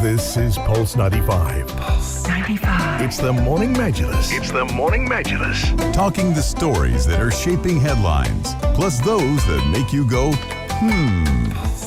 This is Pulse 95. Pulse 95. It's the Morning Majlis. Talking the stories that are shaping headlines, plus those that make you go,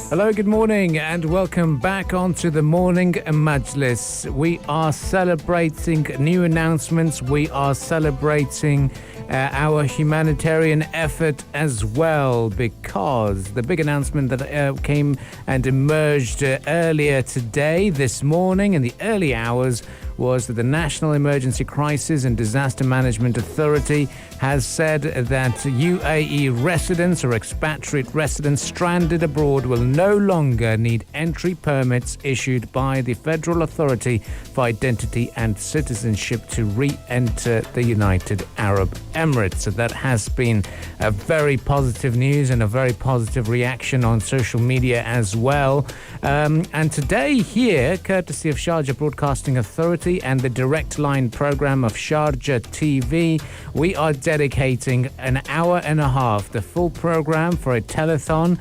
Hello, good morning, and welcome back onto the Morning Majlis. We are celebrating new announcements. We are celebrating our humanitarian effort as well, because the big announcement that came and emerged earlier today, this morning, in the early hours, was that the National Emergency Crisis and Disaster Management Authority has said that UAE residents or expatriate residents stranded abroad will no longer need entry permits issued by the Federal Authority for Identity and Citizenship to re-enter the United Arab Emirates. So that has been a very positive news and a very positive reaction on social media as well. And today here, courtesy of Sharjah Broadcasting Authority and the Direct Line program of Sharjah TV, we are dedicating an hour and a half, the full program, for a telethon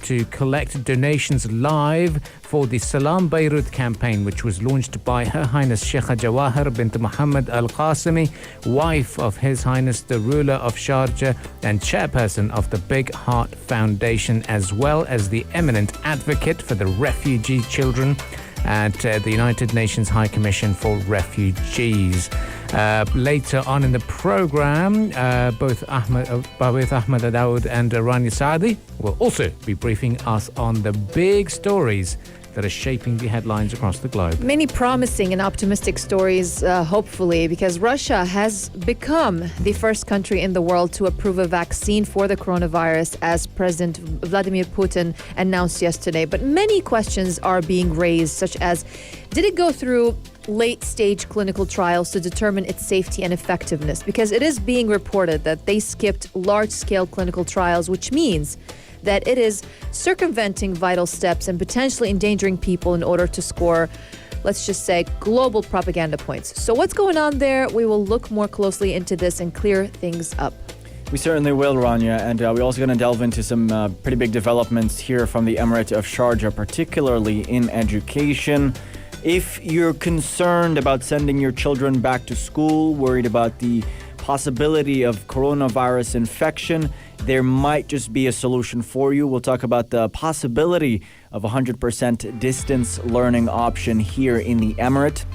to collect donations live for the Salam Beirut campaign, which was launched by Her Highness Sheikha Jawahir bint Muhammad Al Qasimi, wife of His Highness the ruler of Sharjah and chairperson of the Big Heart Foundation, as well as the eminent advocate for the refugee children at the United Nations High Commission for Refugees. Later on in the program, both Ahmed Dawood and Rania Saadi will also be briefing us on the big stories that are shaping the headlines across the globe. Many promising and optimistic stories, hopefully, because Russia has become the first country in the world to approve a vaccine for the coronavirus, as President Vladimir Putin announced yesterday. But many questions are being raised, such as, did it go through late-stage clinical trials to determine its safety and effectiveness? Because it is being reported that they skipped large-scale clinical trials, which means that it is circumventing vital steps and potentially endangering people in order to score, let's just say, global propaganda points. So what's going on there? We will look more closely into this and clear things up. We certainly will, Rania, and we're also going to delve into some pretty big developments here from the Emirate of Sharjah, particularly in education. If you're concerned about sending your children back to school, worried about the possibility of coronavirus infection, there might just be a solution for you. We'll talk about the possibility of 100% distance learning option here in the Emirate.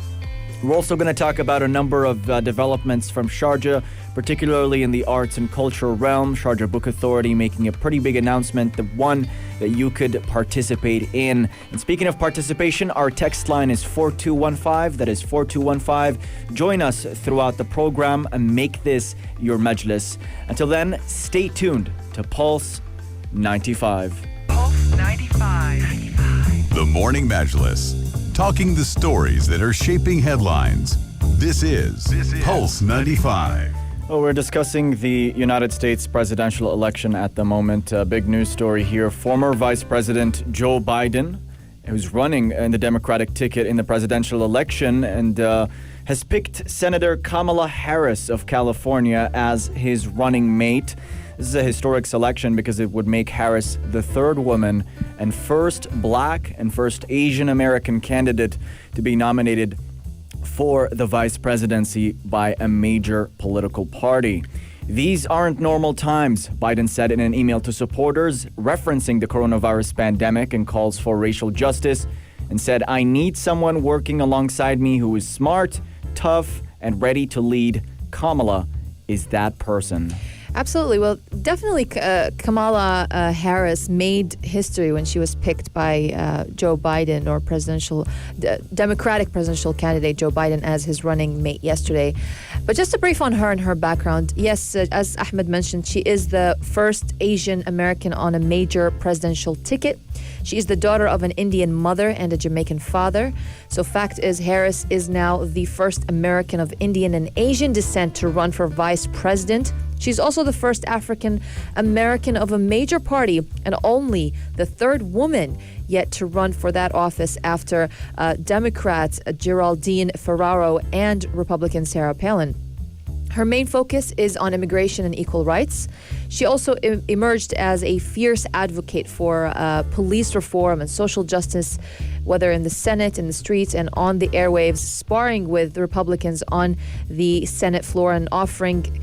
We're also going to talk about a number of developments from Sharjah, particularly in the arts and culture realm. Sharjah Book Authority making a pretty big announcement, the one that you could participate in. And speaking of participation, our text line is 4215. That is 4215. Join us throughout the program and make this your majlis. Until then, stay tuned to Pulse 95. Pulse 95. The Morning Majlis. Talking the stories that are shaping headlines. This is Pulse 95. Well, we're discussing the United States presidential election at the moment. A big news story here. Former Vice President Joe Biden, who's running in the Democratic ticket in the presidential election, and has picked Senator Kamala Harris of California as his running mate. This is a historic selection because it would make Harris the third woman and first black and first Asian American candidate to be nominated for the vice presidency by a major political party. These aren't normal times, Biden said in an email to supporters, referencing the coronavirus pandemic and calls for racial justice, and said, "I need someone working alongside me who is smart, tough, and ready to lead. Kamala is that person." Absolutely. Well, definitely Kamala Harris made history when she was picked by Joe Biden, or Democratic presidential candidate Joe Biden, as his running mate yesterday. But just a brief on her and her background. Yes, as Ahmed mentioned, she is the first Asian American on a major presidential ticket. She is the daughter of an Indian mother and a Jamaican father. So fact is, Harris is now the first American of Indian and Asian descent to run for vice president. She's also the first African American of a major party and only the third woman yet to run for that office after Democrats Geraldine Ferraro and Republican Sarah Palin. Her main focus is on immigration and equal rights. She also emerged as a fierce advocate for police reform and social justice, whether in the Senate, in the streets, and on the airwaves, sparring with the Republicans on the Senate floor and offering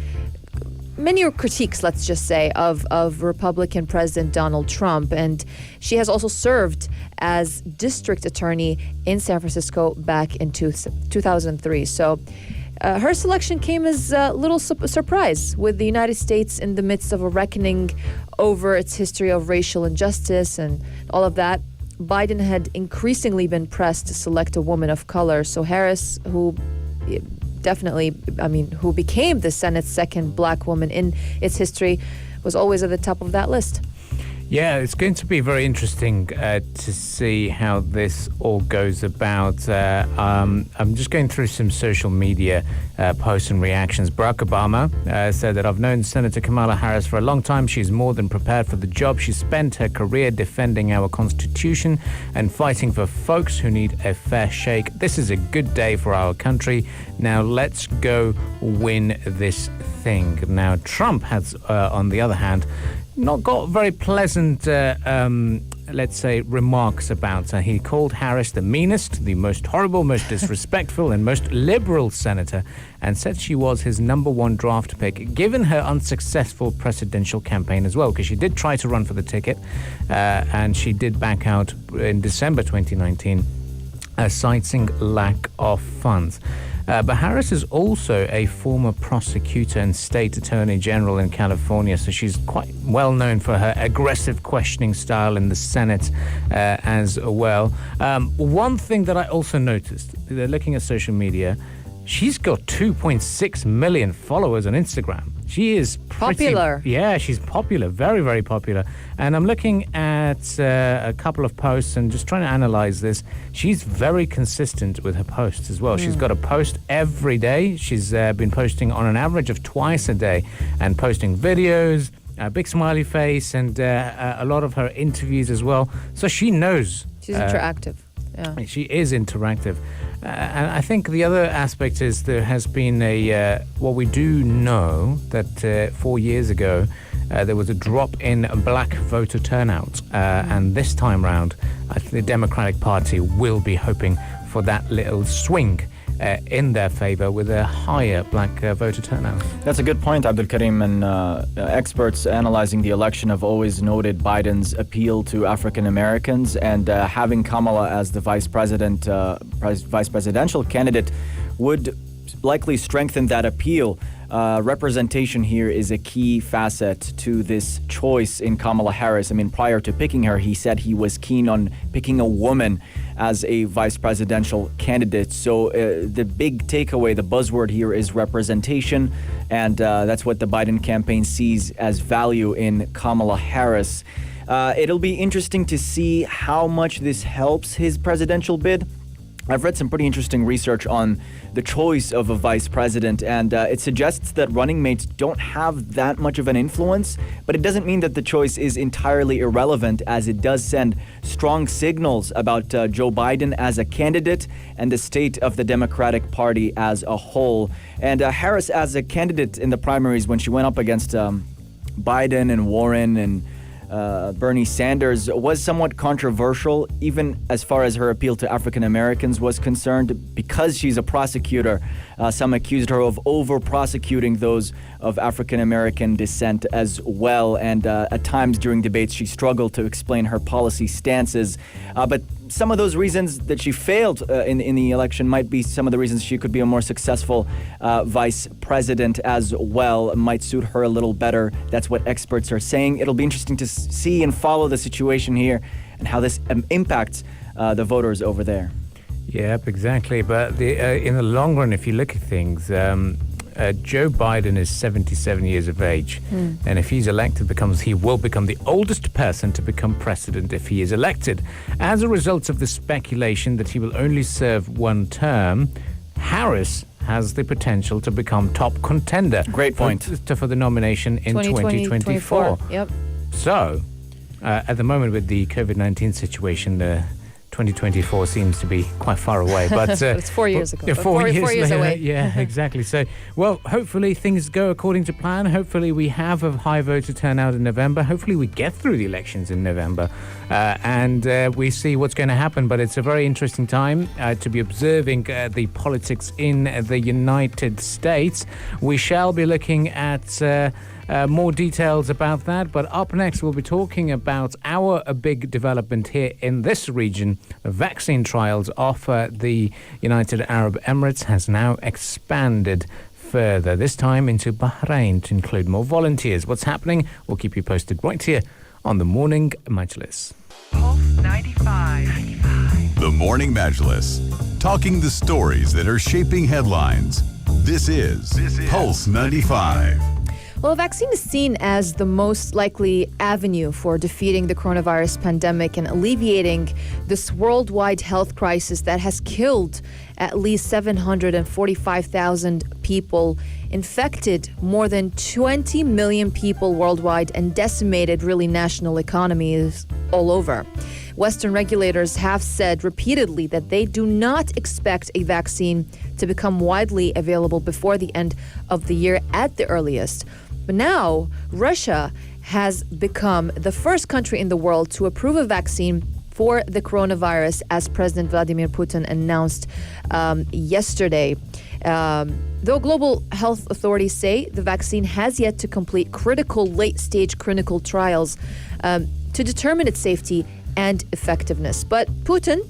many critiques, let's just say, of Republican President Donald Trump. And she has also served as district attorney in San Francisco back in 2003. So her selection came as a little surprise, with the United States in the midst of a reckoning over its history of racial injustice and all of that. Biden had increasingly been pressed to select a woman of color. So Harris, who became the Senate's second black woman in its history, was always at the top of that list. Yeah, it's going to be very interesting to see how this all goes about. I'm just going through some social media posts and reactions. Barack Obama said that I've known Senator Kamala Harris for a long time. She's more than prepared for the job. She spent her career defending our Constitution and fighting for folks who need a fair shake. This is a good day for our country. Now let's go win this thing. Now Trump has, on the other hand, not got very pleasant, let's say, remarks about her. He called Harris the meanest, the most horrible, most disrespectful, and most liberal senator, and said she was his number one draft pick, given her unsuccessful presidential campaign as well, because she did try to run for the ticket, and she did back out in December 2019, citing lack of funds. But Harris is also a former prosecutor and state attorney general in California, so she's quite well known for her aggressive questioning style in the Senate as well. One thing that I also noticed, looking at social media, she's got 2.6 million followers on Instagram. She is popular. Yeah, she's popular, very, very popular. And I'm looking at a couple of posts and just trying to analyze this. She's very consistent with her posts as well. She's got a post every day. She's been posting on an average of twice a day and posting videos, a big smiley face, and a lot of her interviews as well. So she knows. She's interactive. Yeah. She is interactive. And I think the other aspect is there has been what we do know that 4 years ago there was a drop in black voter turnout. And this time round, I think the Democratic Party will be hoping for that little swing in their favor with a higher black voter turnout. That's a good point, Abdul Karim. And experts analyzing the election have always noted Biden's appeal to African Americans, and having Kamala as the vice presidential candidate would likely strengthen that appeal. Representation here is a key facet to this choice in Kamala Harris. I mean, prior to picking her, he said he was keen on picking a woman as a vice presidential candidate. So the big takeaway, the buzzword here is representation, and that's what the Biden campaign sees as value in Kamala Harris. It'll be interesting to see how much this helps his presidential bid. I've read some pretty interesting research on the choice of a vice president, and it suggests that running mates don't have that much of an influence, but it doesn't mean that the choice is entirely irrelevant, as it does send strong signals about Joe Biden as a candidate and the state of the Democratic Party as a whole. And Harris as a candidate in the primaries, when she went up against Biden and Warren and Bernie Sanders, was somewhat controversial, even as far as her appeal to African Americans was concerned. Because she's a prosecutor, some accused her of over-prosecuting those of African American descent as well. And at times during debates, she struggled to explain her policy stances. But some of those reasons that she failed in the election might be some of the reasons she could be a more successful vice president as well. It might suit her a little better. That's what experts are saying. It'll be interesting to see and follow the situation here and how this impacts the voters over there. Yep, exactly. But in the long run, if you look at things, Joe Biden is 77 years of age, and if he's elected, he will become the oldest person to become president if he is elected. As a result of the speculation that he will only serve one term, Harris has the potential to become top contender. Great point. For the nomination in 2024. Yep. So, at the moment with the COVID-19 situation, 2024 seems to be quite far away, but it's 4 years ago. Yeah, 4 years, 4 years later, away. Yeah, exactly. So, well, hopefully things go according to plan. Hopefully we have a high voter turnout in November. Hopefully we get through the elections in November, and we see what's going to happen. But it's a very interesting time to be observing the politics in the United States. We shall be looking at more details about that. But up next, we'll be talking about our big development here in this region. Vaccine trials of the United Arab Emirates has now expanded further, this time into Bahrain, to include more volunteers. What's happening? We'll keep you posted right here on the Morning Majlis. Pulse 95. The Morning Majlis, talking the stories that are shaping headlines. This is Pulse 95. Well, a vaccine is seen as the most likely avenue for defeating the coronavirus pandemic and alleviating this worldwide health crisis that has killed at least 745,000 people, infected more than 20 million people worldwide, and decimated really national economies all over. Western regulators have said repeatedly that they do not expect a vaccine to become widely available before the end of the year at the earliest. But now, Russia has become the first country in the world to approve a vaccine for the coronavirus, as President Vladimir Putin announced yesterday. Though global health authorities say the vaccine has yet to complete critical late-stage clinical trials to determine its safety and effectiveness. But Putin,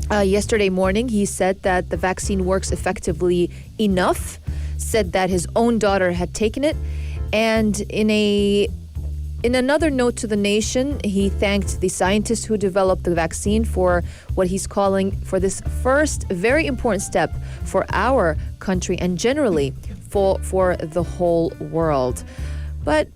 yesterday morning, he said that the vaccine works effectively enough, said that his own daughter had taken it, and in another note to the nation, he thanked the scientists who developed the vaccine for what he's calling for this first very important step for our country and generally for the whole world. But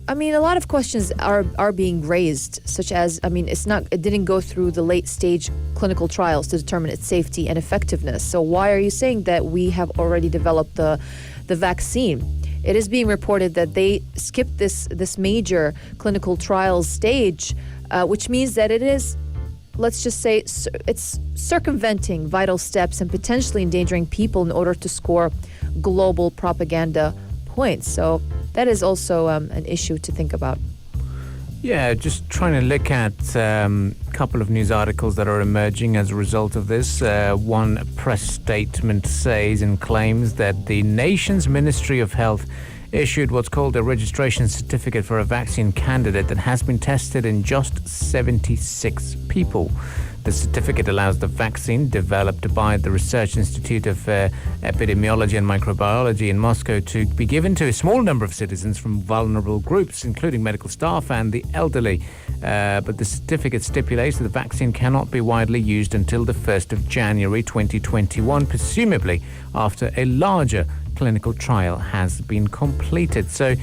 I mean, a lot of questions are being raised, such as, I mean, it didn't go through the late stage clinical trials to determine its safety and effectiveness. So why are you saying that we have already developed the vaccine? It is being reported that they skipped this major clinical trials stage, which means that it is, let's just say, it's circumventing vital steps and potentially endangering people in order to score global propaganda points. So that is also an issue to think about. Yeah, just trying to look at a couple of news articles that are emerging as a result of this. One press statement says and claims that the nation's Ministry of Health issued what's called a registration certificate for a vaccine candidate that has been tested in just 76 people. The certificate allows the vaccine developed by the Research Institute of Epidemiology and Microbiology in Moscow to be given to a small number of citizens from vulnerable groups, including medical staff and the elderly. But the certificate stipulates that the vaccine cannot be widely used until the 1st of January 2021, presumably after a larger clinical trial has been completed. So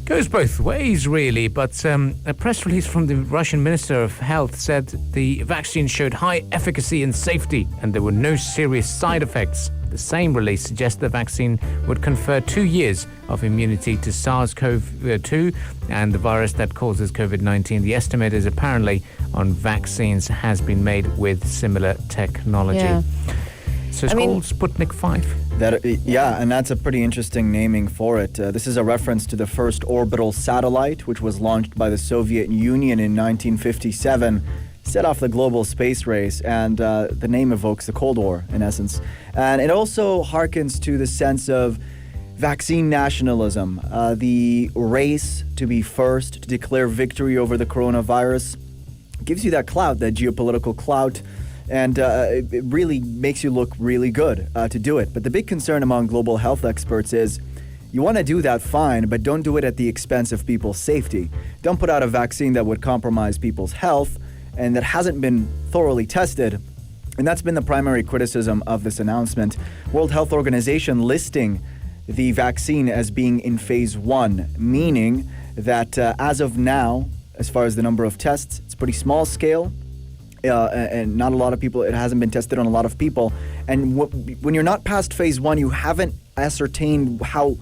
goes both ways, really, but a press release from the Russian Minister of Health said the vaccine showed high efficacy and safety and there were no serious side effects. The same release suggests the vaccine would confer 2 years of immunity to SARS-CoV-2 and the virus that causes COVID-19. The estimate is apparently on vaccines has been made with similar technology. Yeah. So it's called Sputnik 5. And that's a pretty interesting naming for it. This is a reference to the first orbital satellite, which was launched by the Soviet Union in 1957, set off the global space race, and the name evokes the Cold War, in essence. And it also harkens to the sense of vaccine nationalism, the race to be first, to declare victory over the coronavirus, gives you that clout, that geopolitical clout, and it really makes you look really good to do it. But the big concern among global health experts is you want to do that fine, but don't do it at the expense of people's safety. Don't put out a vaccine that would compromise people's health and that hasn't been thoroughly tested. And that's been the primary criticism of this announcement. World Health Organization listing the vaccine as being in phase 1, meaning that as of now, as far as the number of tests, it's pretty small scale. And not a lot of people, it hasn't been tested on a lot of people. And when you're not past phase 1, you haven't ascertained how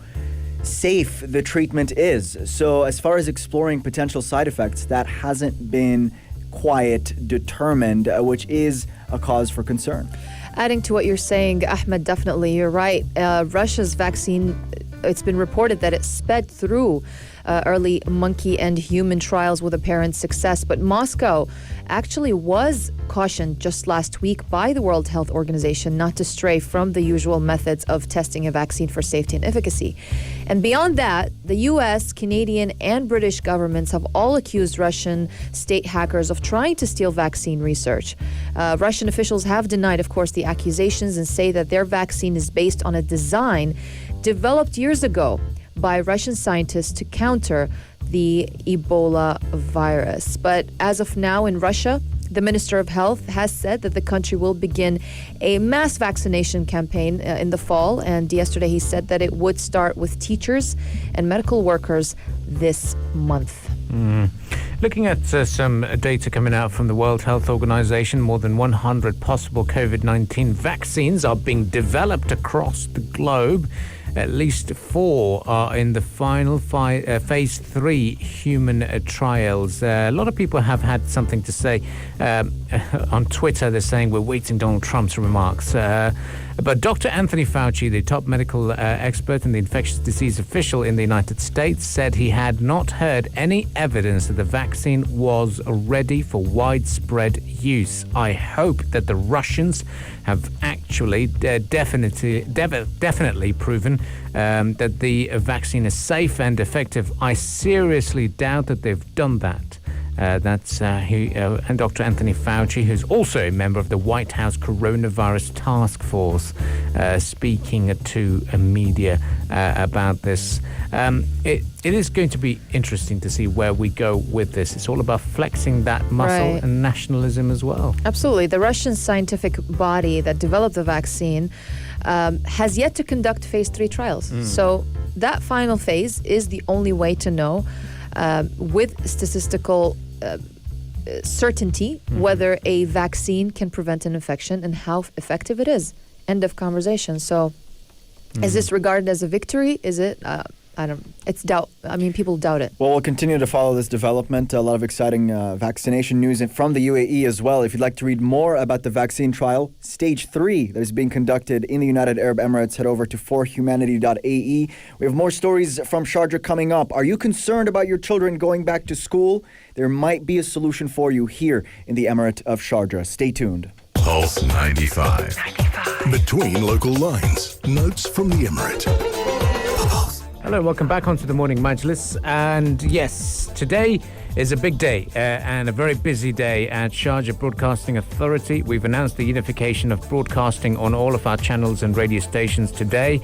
safe the treatment is. So as far as exploring potential side effects, that hasn't been quiet, determined, which is a cause for concern. Adding to what you're saying, Ahmed, definitely, you're right. Russia's vaccine, it's been reported that it sped through early monkey and human trials with apparent success. But Moscow actually was cautioned just last week by the World Health Organization not to stray from the usual methods of testing a vaccine for safety and efficacy. And beyond that, the US, Canadian, and British governments have all accused Russian state hackers of trying to steal vaccine research. Russian officials have denied, of course, the accusations and say that their vaccine is based on a design developed years ago by Russian scientists to counter the Ebola virus. But as of now in Russia, the Minister of Health has said that the country will begin a mass vaccination campaign in the fall. And yesterday he said that it would start with teachers and medical workers this month. Looking at some data coming out from the World Health Organization, more than 100 possible COVID-19 vaccines are being developed across the globe. At least 4 are in the final phase 3 human trials. A lot of people have had something to say on Twitter. They're saying we're waiting Donald Trump's remarks. But Dr. Anthony Fauci, the top medical expert and the infectious disease official in the United States, said he had not heard any evidence that the vaccine was ready for widespread use. I hope that the Russians have actually definitely proven that the vaccine is safe and effective. I seriously doubt that they've done that. That's and Dr. Anthony Fauci, who's also a member of the White House Coronavirus Task Force, speaking to media about this. It is going to be interesting to see where we go with this. It's all about flexing that muscle Right. and nationalism as well. Absolutely. The Russian scientific body that developed the vaccine has yet to conduct phase 3 trials. So that final phase is the only way to know with statistical certainty whether a vaccine can prevent an infection and how effective it is. End of conversation. So is this regarded as a victory? Is it? It's doubt. I mean, people doubt it. Well, we'll continue to follow this development. A lot of exciting vaccination news from the UAE as well. If you'd like to read more about the vaccine trial, stage 3, that is being conducted in the United Arab Emirates, head over to forhumanity.ae. We have more stories from Sharjah coming up. Are you concerned about your children going back to school? There might be a solution for you here in the Emirate of Sharjah. Stay tuned. Pulse 95. Between local lines. Notes from the Emirate. Hello, welcome back onto the Morning Majlis. And yes, today is a big day and a very busy day at Sharjah Broadcasting Authority. We've announced the unification of broadcasting on all of our channels and radio stations today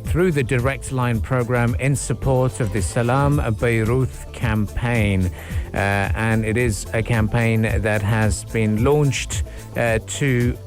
through the Direct Line program in support of the Salam Beirut campaign. And it is a campaign that has been launched to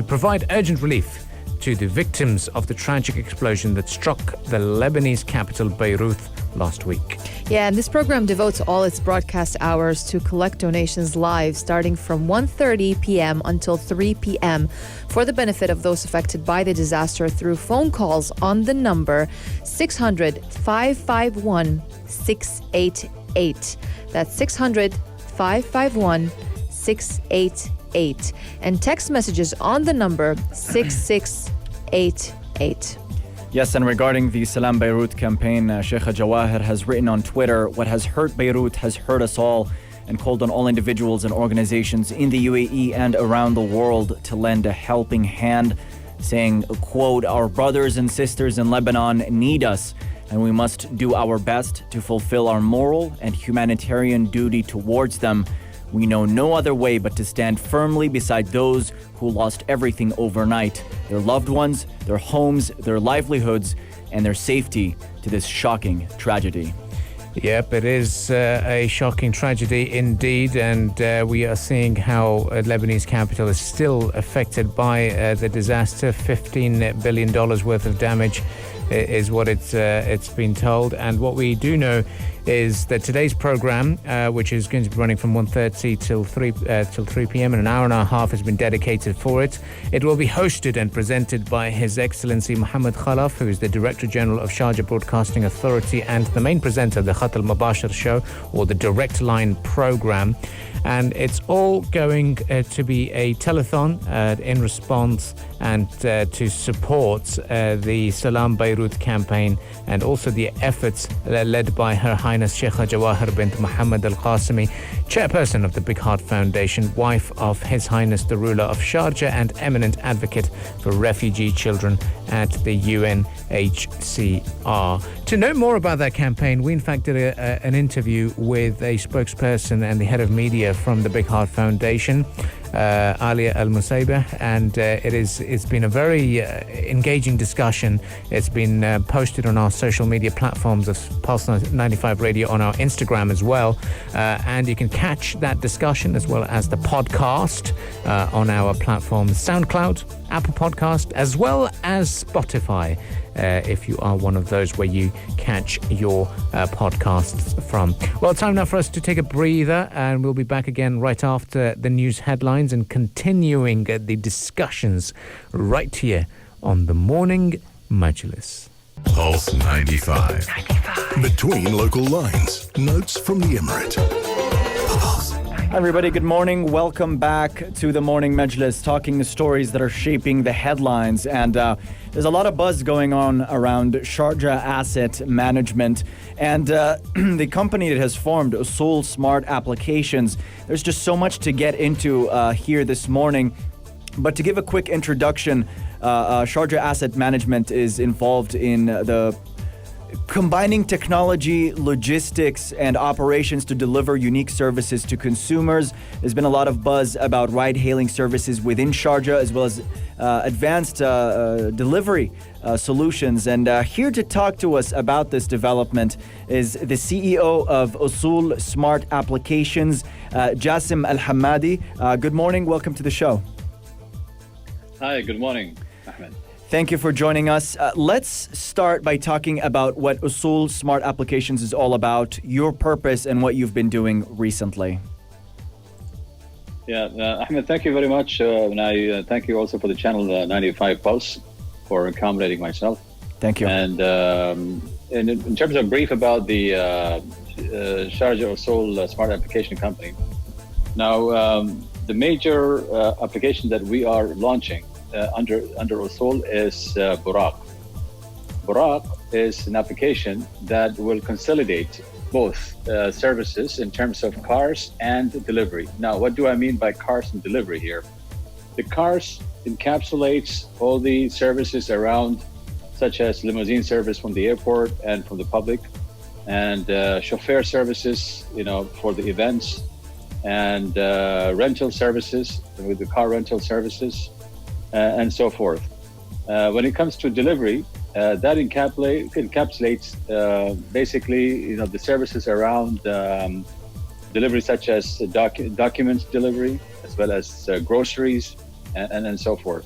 provide urgent relief to the victims of the tragic explosion that struck the Lebanese capital, Beirut, last week. Yeah, and this program devotes all its broadcast hours to collect donations live, starting from 1:30 p.m. until 3 p.m. for the benefit of those affected by the disaster through phone calls on the number 600-551-688. That's 600-551-688. And text messages on the number 6688. Yes, and regarding the Salam Beirut campaign, Sheikh Jawahir has written on Twitter, "What has hurt Beirut has hurt us all," and called on all individuals and organizations in the UAE and around the world to lend a helping hand, saying, quote, "Our brothers and sisters in Lebanon need us, and we must do our best to fulfill our moral and humanitarian duty towards them. We know no other way but to stand firmly beside those who lost everything overnight, their loved ones, their homes, their livelihoods, and their safety to this shocking tragedy." Yep, it is a shocking tragedy indeed, and we are seeing how Lebanese capital is still affected by the disaster. $15 billion worth of damage is what it's been told. And what we do know is that today's program, which is going to be running from 1:30 till 3 p.m. and an hour and a half has been dedicated for it. It will be hosted and presented by His Excellency Mohammed Khalaf, who is the Director General of Sharjah Broadcasting Authority and the main presenter of the Khat al-Mubashir show, or the Direct Line program. And it's all going to be a telethon in response and to support the Salam Beirut campaign, and also the efforts led by Her Highness Sheikha Jawahir bint Muhammad Al Qasimi, chairperson of the Big Heart Foundation, wife of His Highness the ruler of Sharjah, and eminent advocate for refugee children at the UNHCR. To know more about that campaign, we in fact did an interview with a spokesperson and the head of media from the Big Heart Foundation, Alia Al Musaibah, and it's been a very engaging discussion. It's been posted on our social media platforms of Pulse 95 Radio, on our Instagram as well, and you can catch that discussion as well as the podcast on our platforms SoundCloud, Apple Podcast, as well as Spotify, if you are one of those where you catch your podcasts from. Well, time now for us to take a breather, and we'll be back again right after the news headlines and continuing the discussions right here on the Morning Majlis. Pulse 95. Between local lines. Notes from the Emirate. Pulse. Hi everybody, good morning. Welcome back to the Morning Majlis, talking the stories that are shaping the headlines. And there's a lot of buzz going on around Sharjah Asset Management and the company that has formed, Usul Smart Applications. There's just so much to get into here this morning. But to give a quick introduction, Sharjah Asset Management is involved in the combining technology, logistics, and operations to deliver unique services to consumers. There's been a lot of buzz about ride-hailing services within Sharjah, as well as advanced delivery solutions. And here to talk to us about this development is the CEO of Usul Smart Applications, Jassem Alhammadi. Good morning. Welcome to the show. Hi, good morning, Ahmed. Thank you for joining us. Let's start by talking about what Usul Smart Applications is all about, your purpose, and what you've been doing recently. Yeah, Ahmed, thank you very much. And I thank you also for the channel 95 Pulse for accommodating myself. Thank you. And in terms of brief about the Sharjah Usul Smart Application Company, now the major application that we are launching under Usul is Buraq. Buraq is an application that will consolidate both services in terms of cars and delivery. Now, what do I mean by cars and delivery here? The cars encapsulates all the services around, such as limousine service from the airport and from the public, and chauffeur services, for the events, and rental services with the car rental services, and so forth. When it comes to delivery, that encapsulates basically, the services around delivery, such as documents delivery, as well as groceries, and so forth.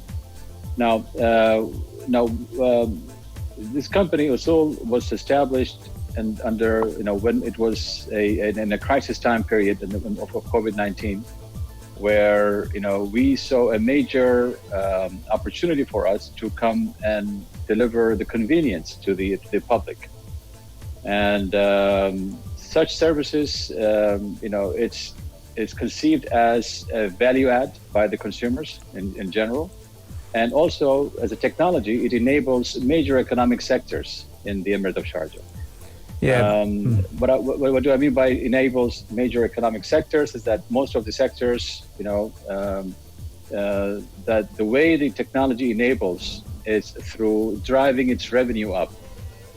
Now, this company Usul was established and under, when it was in a crisis time period of COVID-19. Where we saw a major opportunity for us to come and deliver the convenience to the public, and such services, it's conceived as a value add by the consumers in general, and also as a technology, it enables major economic sectors in the Emirate of Sharjah. Yeah. What do I mean by enables major economic sectors is that most of the sectors, that the way the technology enables is through driving its revenue up.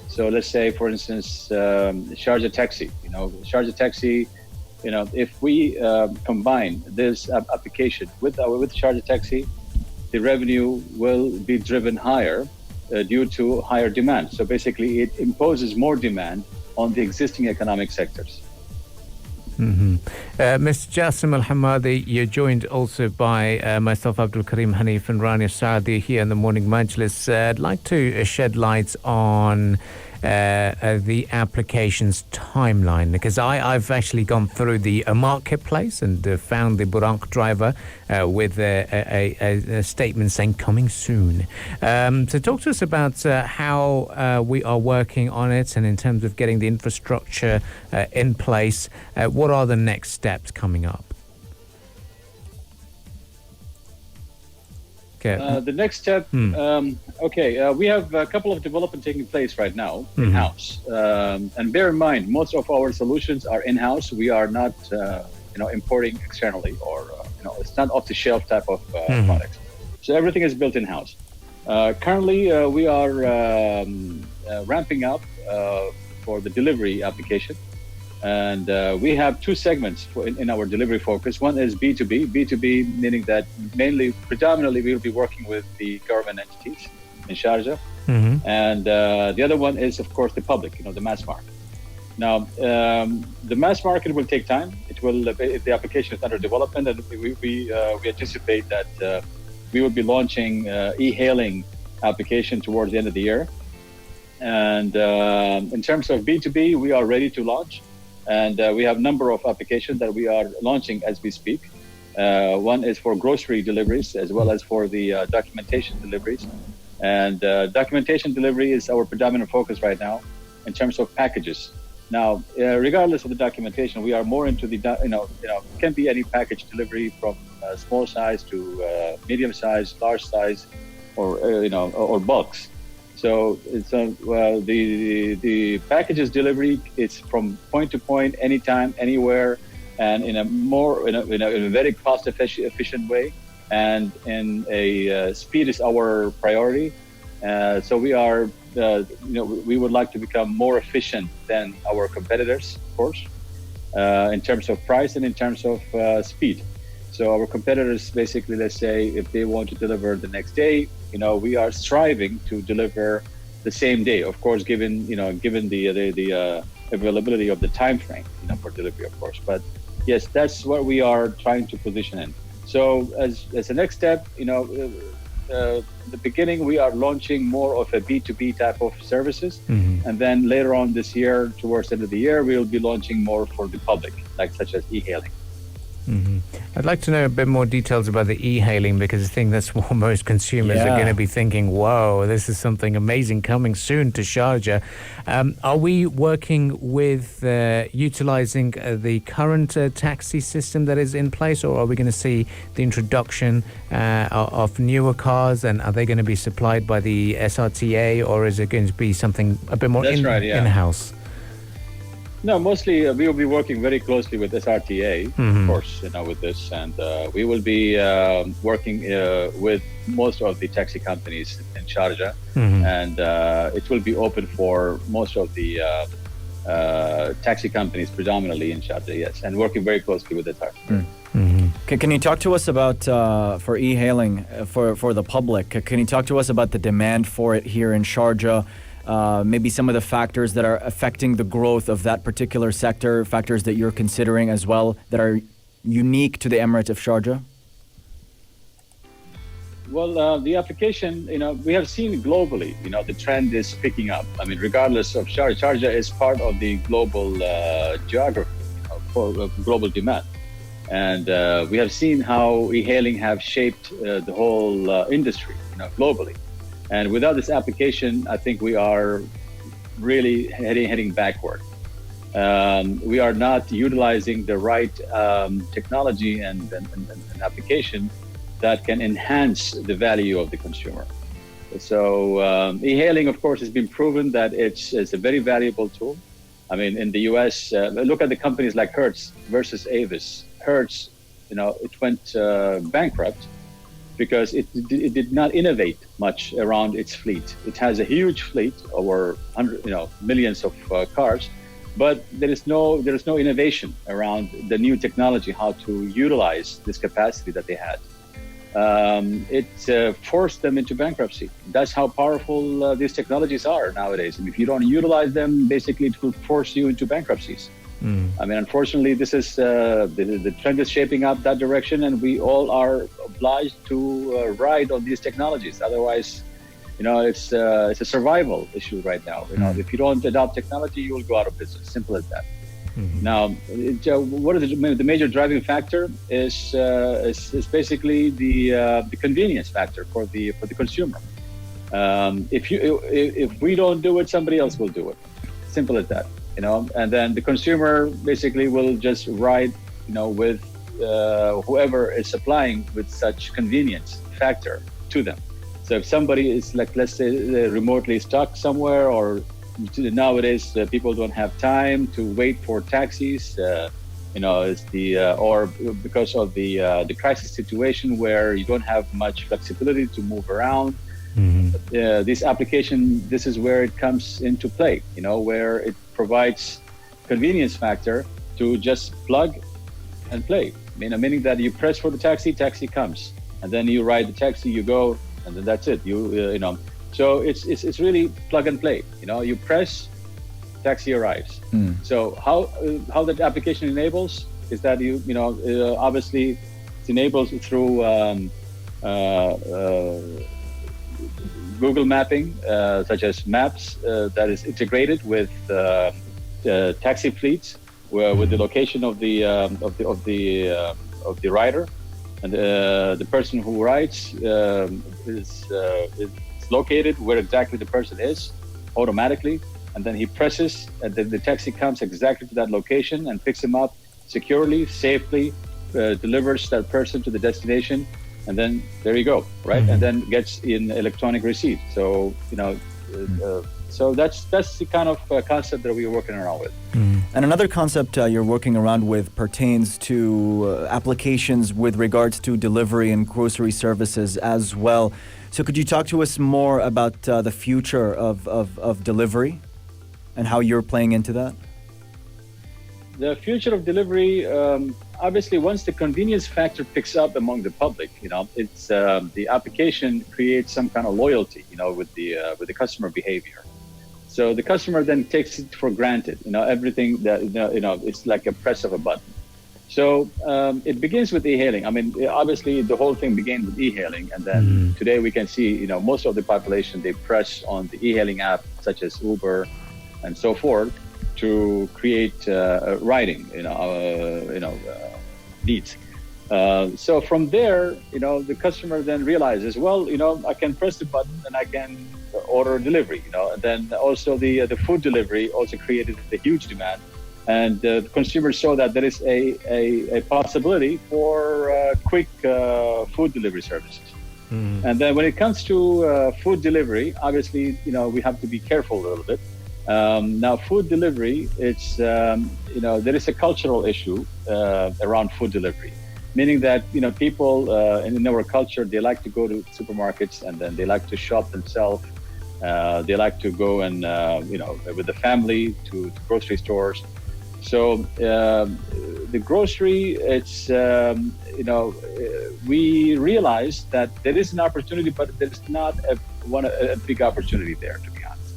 So let's say, for instance, Sharjah Taxi. Sharjah Taxi, if we combine this application with Sharjah Taxi, the revenue will be driven higher due to higher demand. So basically, it imposes more demand on the existing economic sectors. Mr. Jassem Alhammadi, you're joined also by myself, Abdul Karim Hanif, and Rania Saadi here in the Morning Majlis. I'd like to shed light on the application's timeline, because I've actually gone through the marketplace and found the Buranq driver with a statement saying coming soon. So talk to us about how we are working on it, and in terms of getting the infrastructure in place, what are the next steps coming up? The next step, we have a couple of development taking place right now in-house. And bear in mind, most of our solutions are in-house. We are not, importing externally, or, it's not off-the-shelf type of products. So everything is built in-house. Currently, we are ramping up for the delivery application. And we have two segments in our delivery focus. One is B2B. B2B meaning that predominantly, we will be working with the government entities in Sharjah. And the other one is, of course, the public, the mass market. Now, the mass market will take time. It will, the application is under development, and we anticipate that we will be launching e-hailing application towards the end of the year. And in terms of B2B, we are ready to launch. And we have a number of applications that we are launching as we speak. One is for grocery deliveries, as well as for the documentation deliveries. And documentation delivery is our predominant focus right now in terms of packages. Now, regardless of the documentation, we are more into the, it can be any package delivery from small size to medium size, large size, or bulks. So it's the packages delivery. It's from point to point, anytime, anywhere, and in a very cost efficient way. And in a speed is our priority. So we are, we would like to become more efficient than our competitors, of course, in terms of price and in terms of speed. So our competitors, basically, let's say, if they want to deliver the next day, we are striving to deliver the same day. Of course, given the availability of the time frame, for delivery, of course. But yes, that's what we are trying to position in. So as a next step, the beginning, we are launching more of a B2B type of services. And then later on this year, towards the end of the year, we will be launching more for the public, such as e-hailing. I'd like to know a bit more details about the e-hailing, because I think that's what most consumers are going to be thinking, whoa, this is something amazing coming soon to Sharjah. Are we working with utilizing the current taxi system that is in place, or are we going to see the introduction of newer cars, and are they going to be supplied by the SRTA, or is it going to be something a bit more in-house? No, mostly we will be working very closely with SRTA, of course, with this, and we will be working with most of the taxi companies in Sharjah, and it will be open for most of the taxi companies, predominantly in Sharjah, yes, and working very closely with SRTA. Can you talk to us about, for e-hailing, for the public, can you talk to us about the demand for it here in Sharjah? Maybe some of the factors that are affecting the growth of that particular sector, factors that you're considering as well that are unique to the Emirate of Sharjah? Well, the application, we have seen globally, the trend is picking up. I mean, regardless of Sharjah, Sharjah is part of the global geography, for global demand. And we have seen how e-hailing have shaped the whole industry, globally. And without this application, I think we are really heading backward. We are not utilizing the right technology and application that can enhance the value of the consumer. So e-hailing, of course, has been proven that it's a very valuable tool. I mean, in the US, look at the companies like Hertz versus Avis. Hertz, it went bankrupt because it did not innovate much around its fleet. It has a huge fleet, over millions of cars, but there is no innovation around the new technology, how to utilize this capacity that they had. It forced them into bankruptcy. That's how powerful these technologies are nowadays. And if you don't utilize them, basically it will force you into bankruptcies. I mean, unfortunately, this is the trend is shaping up that direction, and we all are obliged to ride on these technologies. Otherwise, it's a survival issue right now. If you don't adopt technology, you will go out of business. Simple as that. Now, what is the major driving factor is basically the convenience factor for the consumer. If we don't do it, somebody else will do it. Simple as that. And then the consumer basically will just ride, with whoever is supplying with such convenience factor to them. So if somebody is let's say remotely stuck somewhere, or nowadays people don't have time to wait for taxis, or because of the crisis situation where you don't have much flexibility to move around. This application, this is where it comes into play, where it provides convenience factor to just plug and play. Meaning that you press for the taxi comes, and then you ride the taxi, you go, and then that's it. So it's really plug and play. You press, taxi arrives. So how that application enables is that obviously it enables through Google mapping, such as maps, that is integrated with taxi fleets, with the location of the rider, and the person who rides is located where exactly the person is automatically, and then he presses, and then the taxi comes exactly to that location and picks him up securely, safely, delivers that person to the destination. And then there you go, right? And then gets in electronic receipt. So so that's the kind of concept that we are working around with. And another concept you're working around with pertains to applications with regards to delivery and grocery services as well. So could you talk to us more about the future of delivery and how you're playing into that? The future of delivery, obviously, once the convenience factor picks up among the public, it's the application creates some kind of loyalty, with the customer behavior. So the customer then takes it for granted, everything that it's like a press of a button. So it begins with e-hailing. I mean, obviously, the whole thing began with e-hailing, and then today we can see, most of the population, they press on the e-hailing app, such as Uber and so forth, to create riding, needs. So from there, the customer then realizes, well, I can press the button and I can order delivery, and then also the food delivery also created a huge demand. And the consumers saw that there is a possibility for quick food delivery services. And then when it comes to food delivery, obviously, we have to be careful a little bit. Now, food delivery, it's, there is a cultural issue around food delivery, meaning that, people in our culture, they like to go to supermarkets and then they like to shop themselves. They like to go and, with the family to grocery stores. So the grocery, it's, we realize that there is an opportunity, but there's not a big opportunity there, to be honest.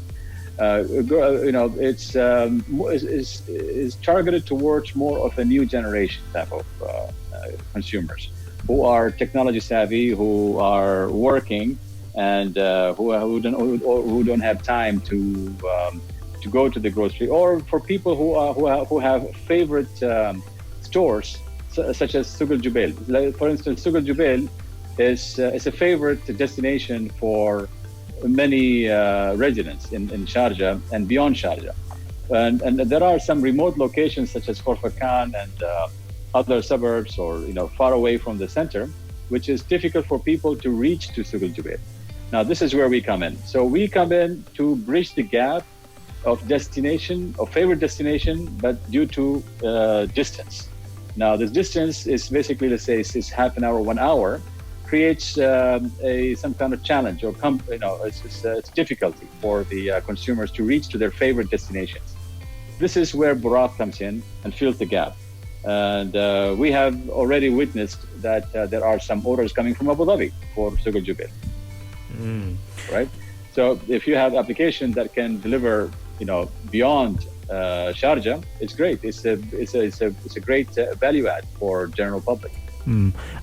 It's targeted towards more of a new generation type of consumers who are technology savvy, who are working, and who don't have time to go to the grocery, or for people who have favorite stores such as Souk El Jubail. For instance, Souk El Jubail is a favorite destination for many residents in Sharjah and beyond Sharjah. And there are some remote locations such as Khorfakan and other suburbs, or far away from the center, which is difficult for people to reach to Souk El Jubail. Now, this is where we come in. So we come in to bridge the gap of favorite destination, but due to distance. Now, this distance is basically, let's say, it's half an hour, 1 hour, creates some kind of challenge, or it's difficulty for the consumers to reach to their favorite destinations. This is where Burak comes in and fills the gap. And we have already witnessed that there are some orders coming from Abu Dhabi for Souk El Jubail. Right? So if you have application that can deliver, beyond Sharjah, it's great. It's a great value add for general public.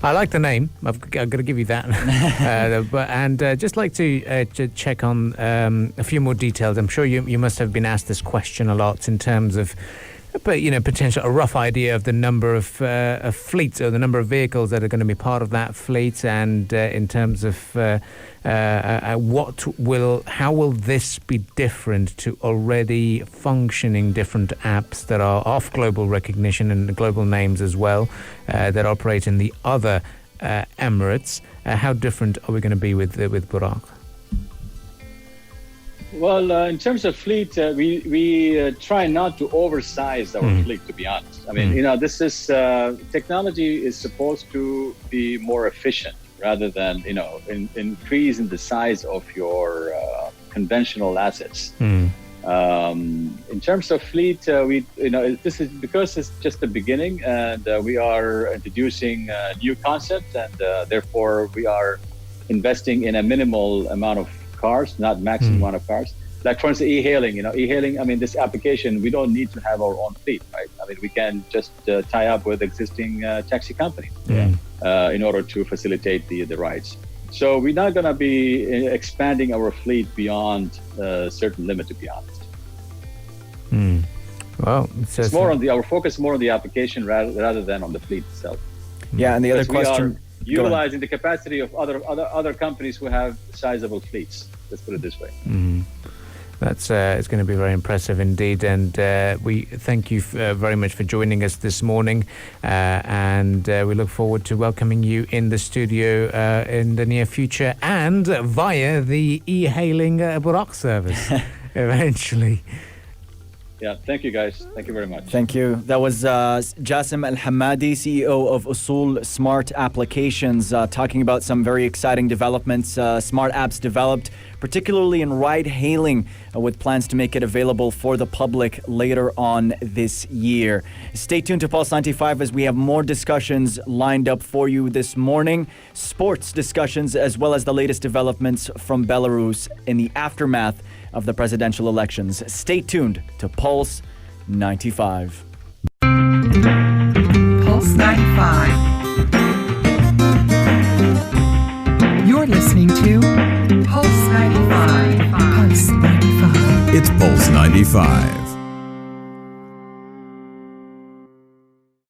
I like the name. I've got to give you that. Just like to check on a few more details. I'm sure you must have been asked this question a lot in terms of, but potential a rough idea of the number of fleets or the number of vehicles that are going to be part of that fleet, and in terms of how will this be different to already functioning different apps that are of global recognition and global names as well, that operate in the other Emirates? How different are we going to be with Buraq? Well, in terms of fleet, we try not to oversize our fleet, to be honest. I mean, this is technology is supposed to be more efficient rather than, increase in the size of your conventional assets. In terms of fleet, this is because it's just the beginning, and we are introducing new concepts, and therefore we are investing in a minimal amount of cars, not maximum amount of cars. Like for instance, e-hailing. I mean, this application, we don't need to have our own fleet, right? I mean, we can just tie up with existing taxi companies in order to facilitate the rides. So we're not going to be expanding our fleet beyond a certain limit, to be honest. Well, it's more on our focus more on the application rather than on the fleet itself. Yeah, and the other question. Utilizing the capacity of other companies who have sizable fleets. Let's put it this way. That's it's going to be very impressive indeed, and we thank you very much for joining us this morning, and we look forward to welcoming you in the studio in the near future and via the e-hailing Buraq service eventually. Yeah, thank you guys. Thank you very much. Thank you. That was Jassem Alhammadi, CEO of Usul Smart Applications, talking about some very exciting developments, smart apps developed, particularly in ride-hailing, with plans to make it available for the public later on this year. Stay tuned to Pulse 95 as we have more discussions lined up for you this morning, sports discussions, as well as the latest developments from Belarus in the aftermath of the presidential elections. Stay tuned to Pulse 95. Pulse 95. You're listening to Pulse 95. Pulse 95. It's Pulse 95.